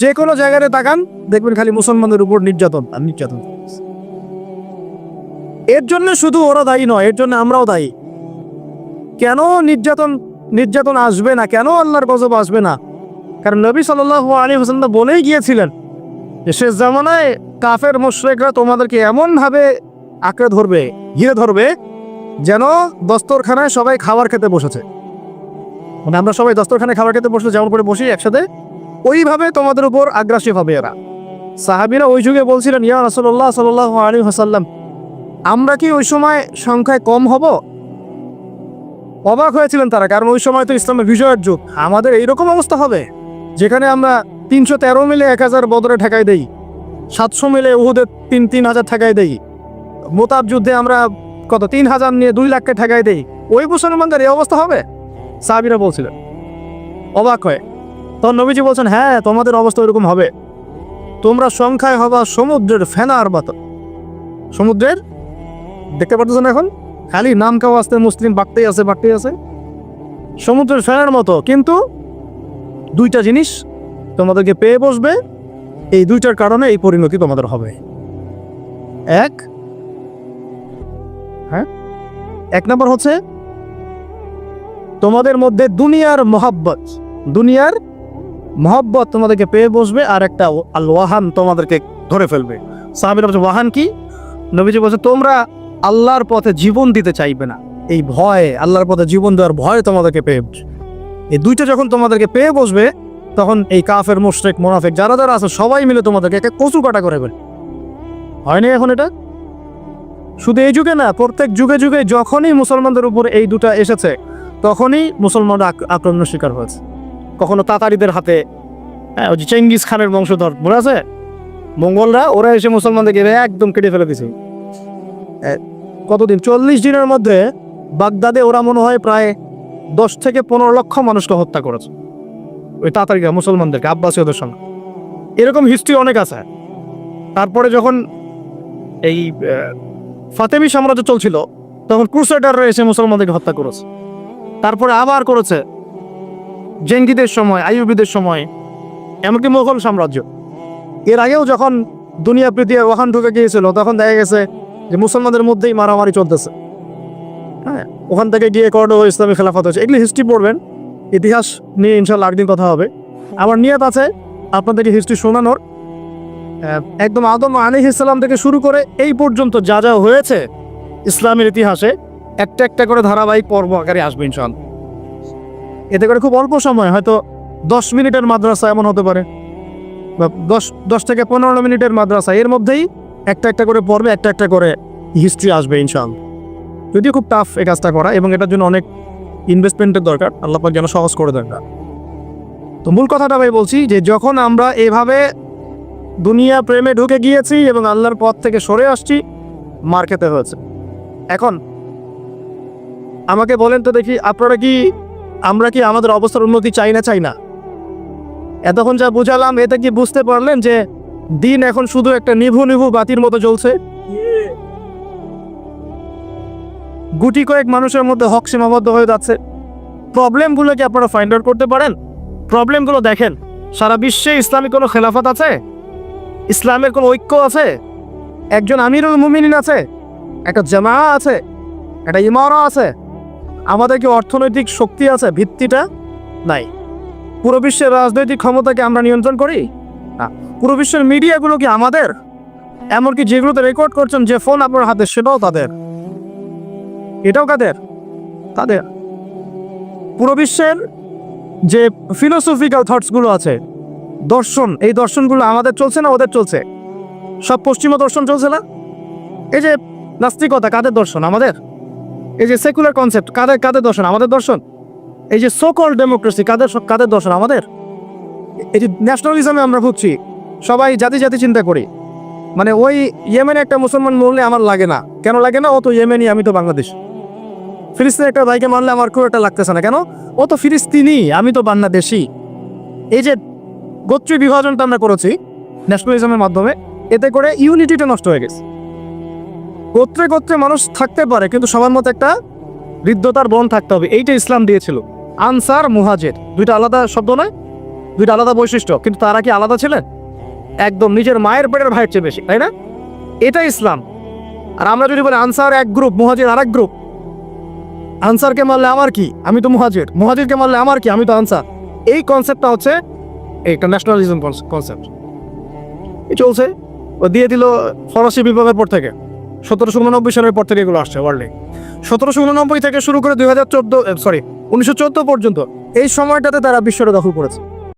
যে কোনো জায়গায় তাকান, দেখবেন খালি মুসলমানদের উপর নির্যাতন আর নির্যাতন। এর জন্য শুধু ওরা দায়ী নয়, এর জন্য আমরাও দায়ী। কেন নির্যাতন আসবে না? কেন আল্লাহর গজব আসবে না? কারণ নবী সাল্লাল্লাহু আলাইহি ওয়াসাল্লাম বলেই গিয়েছিলেন যে শেষ জামানায় কাফের মুশরিকরা তোমাদেরকে এমন ভাবে আঁকড়ে ধরবে, ঘিরে ধরবে, যেন দস্তরখানায় সবাই খাবার খেতে বসেছে। মানে আমরা সবাই দস্তরখানায় খাবার খেতে বসে যেমন করে বসি একসাথে, ওইভাবে তোমাদের উপর আগ্রাসী হবে এরা। সাহাবীরা ওই যুগে বলছিলেন, ইয়া রাসূলুল্লাহ সাল্লাল্লাহু আলাইহি ওয়াসাল্লাম, আমরা কি ওই সময় সংখ্যায় কম হব? অবাক হয়েছিলেন তারা, কারণ ওই সময় তো ইসলামের বিজয়ের যুগ। আমাদের এইরকম অবস্থা হবে যেখানে আমরা 313 মিলে 1000 বদরে ঠেকাই দেই, 700 মিলে উহুদে 3000 ঠেকাই দেই, মোতাব যুদ্ধে আমরা কত 3000 নিয়ে 2 লাখকে ঠেকাই দেই। ওই মুসলমানদের এই অবস্থা হবে? সাহাবীরা বলছিলেন, অবাক হয়। তখন নবীজি বলছেন, হ্যাঁ তোমাদের অবস্থা ওইরকম হবে। তোমরা সংখ্যায় হবা সমুদ্রের ফেনার মতো। সমুদ্রের, দেখতে পাচ্ছেন এখন খালি নাম কাও আসতে মুসলিম বাড়তেই আছে। সমুদ্রের ফেনার মতো, কিন্তু দুইটা জিনিস তোমাদেরকে পেয়ে বসবে। এই দুইটার কারণে এই পরিণতি তোমাদের হবে। এক নম্বর হচ্ছে তোমাদের মধ্যে দুনিয়ার মহব্বত তোমাদেরকে পেয়ে বসবে, আর একটা আল ওয়াহান তোমাদেরকে ধরে ফেলবে। সাহাবীরা বলছে, ওয়াহান কি? নবীজি বলছে, তোমরা আল্লাহর পথে জীবন দিতে চাইবে না। এই ভয়, আল্লাহর পথে জীবন দেওয়ার ভয় তোমাদেরকে পেয়ে বসবে। এই দুইটা যখন তোমাদেরকে পেয়ে বসবে, তখন এই কাফের মুশরিক মুনাফিক যারা যারা আছে সবাই মিলে তোমাদেরকে একটা কচু কাটা করে ফেলবে। হয়নি এখন এটা? শুধু এই যুগে না, প্রত্যেক যুগে যুগে যখনই মুসলমানদের উপর এই দুটা এসেছে, তখনই মুসলমানরা আক্রমণের শিকার হয়েছে। কখনো তাতারিদের হাতে, ওই যে চেঙ্গিস খানের বংশধর মনে আছে, মঙ্গলরা, ওরা এসে মুসলমানদেরকে একদম কেটে ফেলে দিয়েছে। কতদিন, 40 দিনের মধ্যে বাগদাদে ওরা মনে হয় প্রায় 10 থেকে 15 লক্ষ মানুষকে হত্যা করেছে, ওই তাতারিরা মুসলমানদেরকে, আব্বাসীয়দের সঙ্গে। এরকম হিস্ট্রি অনেক আছে। তারপরে যখন এই ফাতেমি সাম্রাজ্য চলছিল, তখন ক্রুসেডাররা এসে মুসলমানদেরকে হত্যা করেছে। তারপরে আবার করেছে জেঙ্গিদের সময়, আইয়ুবীদের সময়, এমনকি মুঘল সাম্রাজ্য। এর আগেও যখন দুনিয়া পৃথিবী ওখান ঢুকে গিয়েছিল, তখন দেখা গেছে যে মুসলমানদের মধ্যেই মারামারি চলতেছে। হ্যাঁ, ওখান থেকে গিয়ে কর্ডোবা ইসলামী খেলাফত হয়েছে। এগুলি হিস্ট্রি পড়বেন, ইতিহাস নিয়ে ইনশাল্লাহ একদিন কথা হবে। আমার নিয়ত আছে আপনাদেরকে হিস্ট্রি শোনানোর, একদম আদম আলাইহিস সালাম থেকে শুরু করে এই পর্যন্ত যা যা হয়েছে ইসলামের ইতিহাসে, একটা একটা করে ধারাবাহিক পর্ব আকারে আসবে ইনশাল্লাহ। এতে করে খুব অল্প সময়, হয়তো 10 মিনিটের মাদ্রাসা এমন হতে পারে, বা 10 থেকে 15 মিনিটের মাদ্রাসা, এর মধ্যেই একটা একটা করে পর্বে একটা একটা করে হিস্ট্রি আসবে ইনশাল্লাহ। যদিও খুব টাফ এই কাজটা করা, এবং এটার জন্য অনেক ইনভেস্টমেন্টের দরকার, আল্লাহ পাক যেন সহজ করে দেন। তো মূল কথাটা ভাই বলছি যে যখন আমরা এভাবে দুনিয়া প্রেমে ঢুকে গিয়েছি এবং আল্লাহর পথ থেকে সরে আসছি, মার খেতে হয়েছে। এখন আমাকে বলেন তো দেখি, আমরা কি আমাদের অবস্থার উন্নতি চাই না? এতক্ষণ যা বুঝালাম, এতে কি বুঝতে পারলেন যে দিন এখন শুধু একটা নিভু বাতির মতো জ্বলছে? গুটি কয়েক মানুষের মধ্যে হক সীমাবদ্ধ হয়ে যাচ্ছে। প্রবলেমগুলো কি আপনারা ফাইন্ড আউট করতে পারেন? প্রবলেমগুলো দেখেন। সারা বিশ্বে ইসলামিক কোনো খেলাফত আছে? ইসলামের কোনো ঐক্য আছে? একজন আমিরুল মুমিনিন আছে? একটা জামাআত আছে? একটা ইমারা আছে? আমাদের কি অর্থনৈতিক শক্তি আছে? ভিত্তিটা নাই। পুরো বিশ্বের রাজনৈতিক ক্ষমতাকে আমরা নিয়ন্ত্রণ করি না। পুরো বিশ্বের মিডিয়াগুলো কি আমাদের? এমনকি যেগুলোতে রেকর্ড করছেন, যে ফোন আপনার হাতে, সেটাও তাদের। এটাও কাদের? তাদের। পুরো বিশ্বের যে ফিলোসফিক্যাল থটসগুলো আছে, দর্শন, এই দর্শনগুলো আমাদের চলছে না ওদের চলছে? সব পশ্চিমা দর্শন চলছে না? এই যে নাস্তিকতা, কাদের দর্শন? আমাদের। এই যে সেকুলার কনসেপ্ট, কাদের দর্শন? আমাদের দর্শন। এই যে সোকল ডেমোক্রেসি, কাদের দর্শন? আমাদের। এই যে ন্যাশনালিজমে আমরা ভুগছি, সবাই জাতি চিন্তা করি। মানে ওই ইয়েমেনে একটা মুসলমান মরলে আমার লাগে না। কেন লাগে না? ও তো ইয়েমেনি, আমি তো বাংলাদেশ। ফিলিস্তিনের একটা ভাইকে মারলে আমার খুব একটা লাগতেছে না। কেন? ও তো ফিলিস্তিনি, আমি তো বাংলাদেশি। এই যে গোত্রীয় বিভাজনটা আমরা করেছি ন্যাশনালিজমের মাধ্যমে, এতে করে ইউনিটিটা নষ্ট হয়ে গেছে। গোত্রে মানুষ থাকতে পারে, কিন্তু সবার মতো একটা হৃদ্যতার বন থাকতে হবে। এইটা ইসলাম দিয়েছিল। আনসার, মুহাজির, দুইটা আলাদা শব্দ নয়? দুইটা আলাদা বৈশিষ্ট্য, কিন্তু তারা কি আলাদা ছিলেন? একদম নিজের মায়ের পেটের ভাইয়ের চেয়ে বেশি, তাই না? এটা ইসলাম। আর আমরা যদি বলি আনসার এক গ্রুপ, মুহাজির আর এক গ্রুপ, আনসারকে মারলে আমার কি, আমি তো মুহাজির, মুহাজিরকে মারলে আমার কি, আমি তো আনসার, এই কনসেপ্টটা হচ্ছে একটা ন্যাশনালিজম কনসেপ্ট। এই চলছে, ও দিয়ে দিল ফরাসি বিপ্লবের পর থেকে, 1789 সালের পর থেকে এগুলো আসছে ওয়ার্ল্ডে। 1789 থেকে শুরু করে 1914 পর্যন্ত এই সময়টাতে তারা বিশ্বটা দখল করেছে।